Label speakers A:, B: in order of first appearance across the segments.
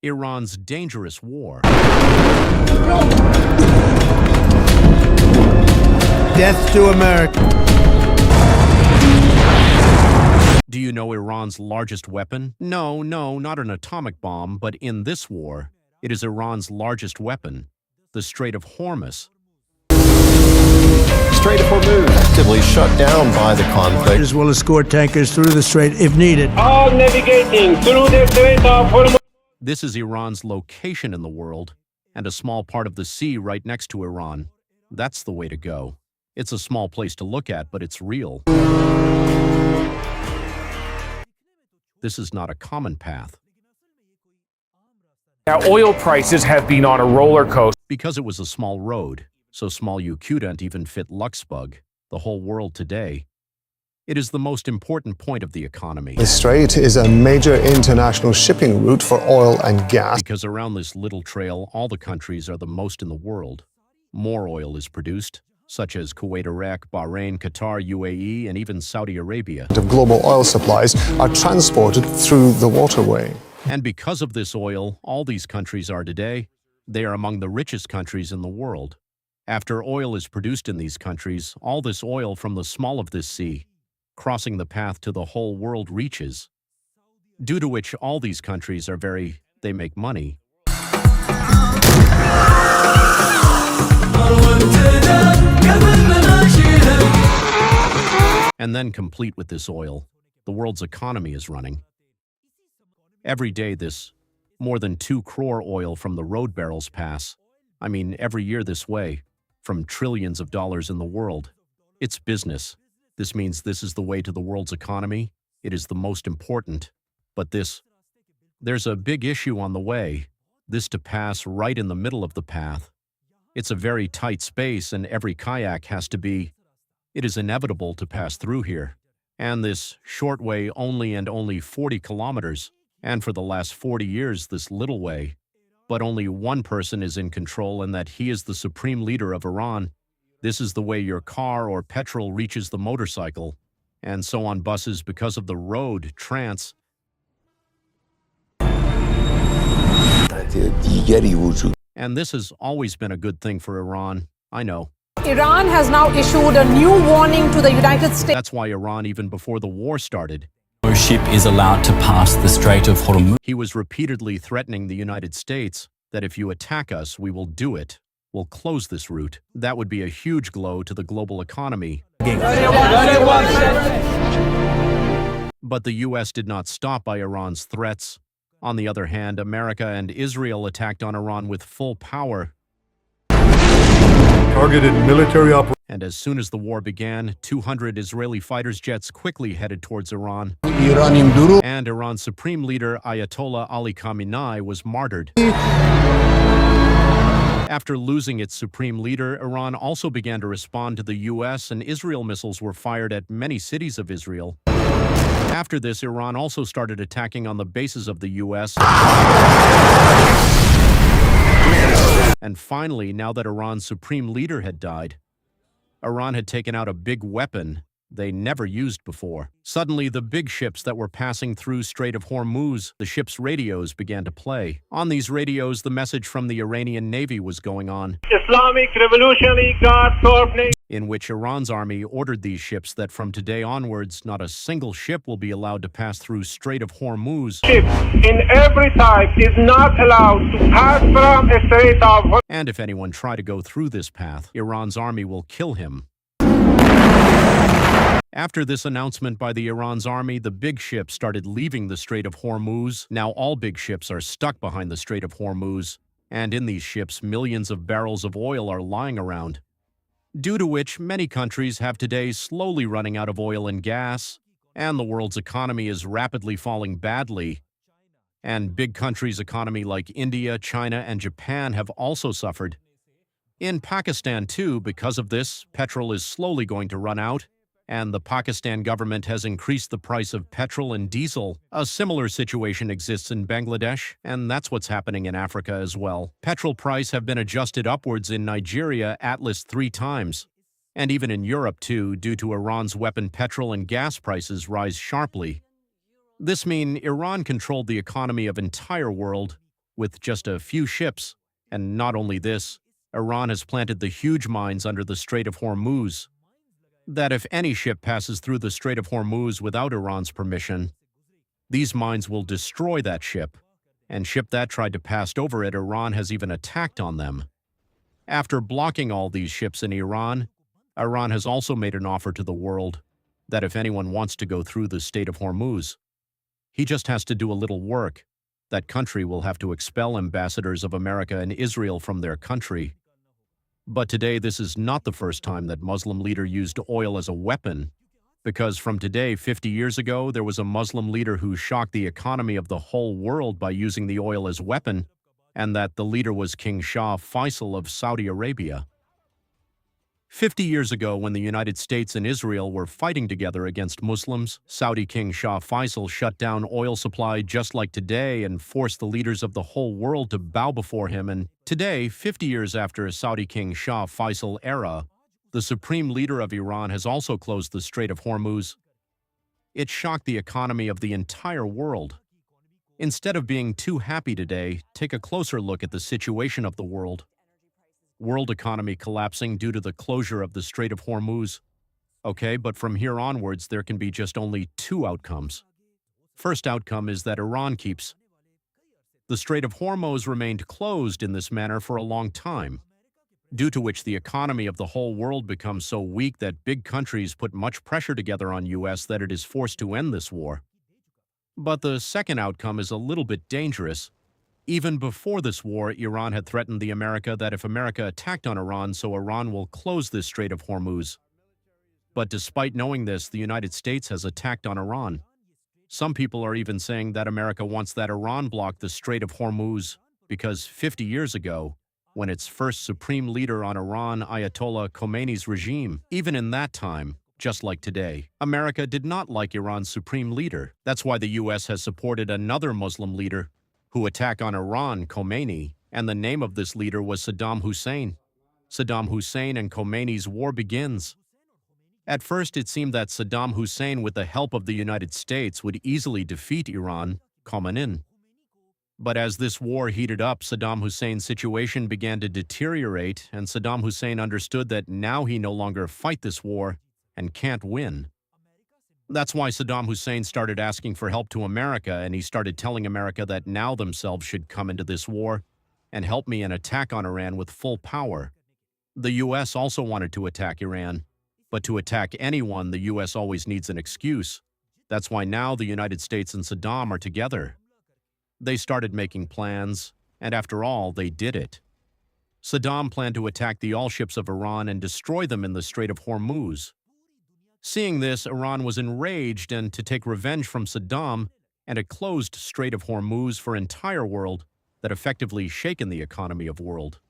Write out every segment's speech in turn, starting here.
A: Iran's dangerous war.
B: Death to America.
A: Do you know Iran's largest weapon? No, not an atomic bomb, but in this war, it is Iran's largest weapon, the Strait of Hormuz.
C: Strait of Hormuz actively shut down by the conflict.
B: Will escort tankers through the strait if needed.
D: All navigating through the Strait of Hormuz.
A: This is Iran's location in the world, and a small part of the sea right next to Iran. That's the way to go. It's a small place to look at, but it's real. This is not a common path.
D: Now, oil prices have been on a roller coaster.
A: Because it was a small road, so small you couldn't even fit Luxembourg, the whole world today. It is the most important point of the economy.
C: The strait is a major international shipping route for oil and gas.
A: Because around this little trail, all the countries are the most in the world. More oil is produced, such as Kuwait, Iraq, Bahrain, Qatar, UAE, and even Saudi Arabia.
C: Of global oil supplies are transported through the waterway.
A: And because of this oil, all these countries are today, they are among the richest countries in the world. After oil is produced in these countries, all this oil from the small of this sea, crossing the path to the whole world reaches, due to which all these countries are they make money. And then complete with this oil, the world's economy is running. Every day this, more than 2 crore oil from the road barrels pass. I mean, every year this way, from trillions of dollars in the world. It's business. This means this is the way to the world's economy. It is the most important. But there's a big issue on the way. This to pass right in the middle of the path. It's a very tight space and every kayak has to be. It is inevitable to pass through here. And this short way only 40 kilometers. And for the last 40 years, this little way. But only one person is in control, and that he is the supreme leader of Iran. This is the way your car or petrol reaches the motorcycle, and so on buses because of the road, trans. And this has always been a good thing for Iran, I know.
E: Iran has now issued a new warning to the United States.
A: That's why Iran, even before the war started,
F: No ship is allowed to pass the Strait of Hormuz.
A: he was repeatedly threatening the United States that if you attack us, we will do it. We'll close this route. That would be a huge blow to the global economy. But the U.S. did not stop by Iran's threats. On the other hand, America and Israel attacked on Iran with full power.
G: Targeted military operations.
A: And as soon as the war began, 200 Israeli fighter jets quickly headed towards Iran. And Iran's supreme leader, Ayatollah Ali Khamenei, was martyred. After losing its supreme leader, Iran also began to respond to the U.S., and Israel missiles were fired at many cities of Israel. After this, Iran also started attacking on the bases of the U.S. And finally, now that Iran's supreme leader had died, Iran had taken out a big weapon they never used before. Suddenly, the big ships that were passing through Strait of Hormuz, the ships' radios began to play. On these radios, the message from the Iranian Navy was going on,
D: Islamic Revolutionary Guard Corps,
A: in which Iran's army ordered these ships that from today onwards, not a single ship will be allowed to pass through Strait of Hormuz.
D: ship in every type is not allowed to pass from a Strait of Hormuz.
A: And if anyone try to go through this path, Iran's army will kill him. After this announcement by the Iran's army, the big ships started leaving the Strait of Hormuz. Now all big ships are stuck behind the Strait of Hormuz, and in these ships, millions of barrels of oil are lying around, due to which many countries have today slowly running out of oil and gas, and the world's economy is rapidly falling badly. And big countries' economy like India, China, and Japan have also suffered. In Pakistan, too, because of this, petrol is slowly going to run out, and the Pakistan government has increased the price of petrol and diesel. A similar situation exists in Bangladesh, and that's what's happening in Africa as well. Petrol prices have been adjusted upwards in Nigeria at least 3 times, and even in Europe too, due to Iran's weapon petrol and gas prices rise sharply. This means Iran controlled the economy of entire world, with just a few ships. And not only this, Iran has planted the huge mines under the Strait of Hormuz, that if any ship passes through the Strait of Hormuz without Iran's permission, these mines will destroy that ship, and ship that tried to pass over it, Iran has even attacked on them. After blocking all these ships in Iran, Iran has also made an offer to the world that if anyone wants to go through the Strait of Hormuz, he just has to do a little work. That country will have to expel ambassadors of America and Israel from their country. But today, this is not the first time that Muslim leader used oil as a weapon, because from today, 50 years ago, there was a Muslim leader who shocked the economy of the whole world by using the oil as weapon, and that the leader was King Shah Faisal of Saudi Arabia. 50 years ago, when the United States and Israel were fighting together against Muslims, Saudi King Shah Faisal shut down oil supply just like today and forced the leaders of the whole world to bow before him. And today, 50 years after Saudi King Shah Faisal era, the supreme leader of Iran has also closed the Strait of Hormuz. It shocked the economy of the entire world. Instead of being too happy today, take a closer look at the situation of the world. World economy collapsing due to the closure of the Strait of Hormuz. Okay, but from here onwards, there can be just only two outcomes. First outcome is that Iran keeps. The Strait of Hormuz remained closed in this manner for a long time, due to which the economy of the whole world becomes so weak that big countries put much pressure together on US that it is forced to end this war. But the second outcome is a little bit dangerous. Even before this war, Iran had threatened the America that if America attacked on Iran, so Iran will close this Strait of Hormuz. But despite knowing this, the United States has attacked on Iran. Some people are even saying that America wants that Iran block the Strait of Hormuz because 50 years ago, when its first supreme leader on Iran, Ayatollah Khomeini's regime, even in that time, just like today, America did not like Iran's supreme leader. That's why the US has supported another Muslim leader who attacked on Iran, Khomeini, and the name of this leader was Saddam Hussein. Saddam Hussein and Khomeini's war begins. At first, it seemed that Saddam Hussein, with the help of the United States, would easily defeat Iran, Khomeini. But as this war heated up, Saddam Hussein's situation began to deteriorate, and Saddam Hussein understood that now he no longer fight this war and can't win. That's why Saddam Hussein started asking for help to America, and he started telling America that now themselves should come into this war and help me and attack on Iran with full power. The US also wanted to attack Iran, but to attack anyone, the US always needs an excuse. That's why now the United States and Saddam are together. They started making plans, and after all, they did it. Saddam planned to attack the all ships of Iran and destroy them in the Strait of Hormuz. Seeing this, Iran was enraged and to take revenge from Saddam, and it closed Strait of Hormuz for entire world that effectively shaken the economy of world.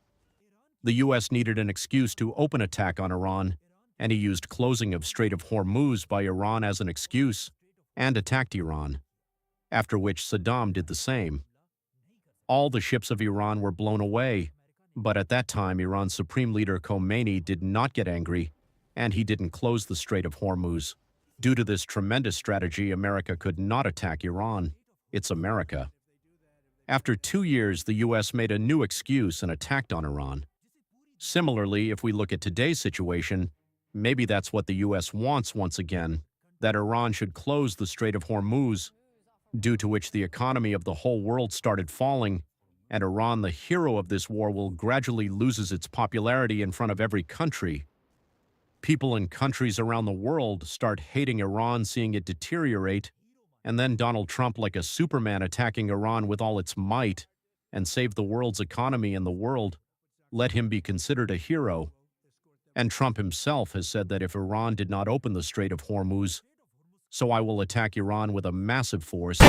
A: The US needed an excuse to open attack on Iran, and he used closing of Strait of Hormuz by Iran as an excuse and attacked Iran, after which Saddam did the same. All the ships of Iran were blown away, but at that time Iran's supreme leader Khomeini did not get angry, and he didn't close the Strait of Hormuz. Due to this tremendous strategy, America could not attack Iran. It's America. After 2 years, the US made a new excuse and attacked on Iran. Similarly, if we look at today's situation, maybe that's what the US wants once again, that Iran should close the Strait of Hormuz, due to which the economy of the whole world started falling, and Iran, the hero of this war, will gradually loses its popularity in front of every country. People in countries around the world start hating Iran, seeing it deteriorate, and then Donald Trump, like a Superman, attacking Iran with all its might and save the world's economy and the world. Let him be considered a hero. And Trump himself has said that if Iran did not open the Strait of Hormuz, so I will attack Iran with a massive force.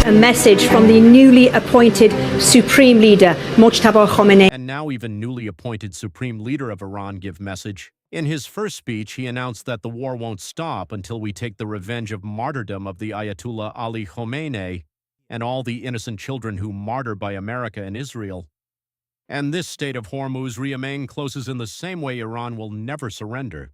G: A message from the newly appointed Supreme Leader, Mojtaba Khomeini.
A: And now even newly appointed Supreme Leader of Iran give message. In his first speech, he announced that the war won't stop until we take the revenge of martyrdom of the Ayatollah Ali Khomeini and all the innocent children who martyred by America and Israel. And this Strait of Hormuz remain closes in the same way Iran will never surrender.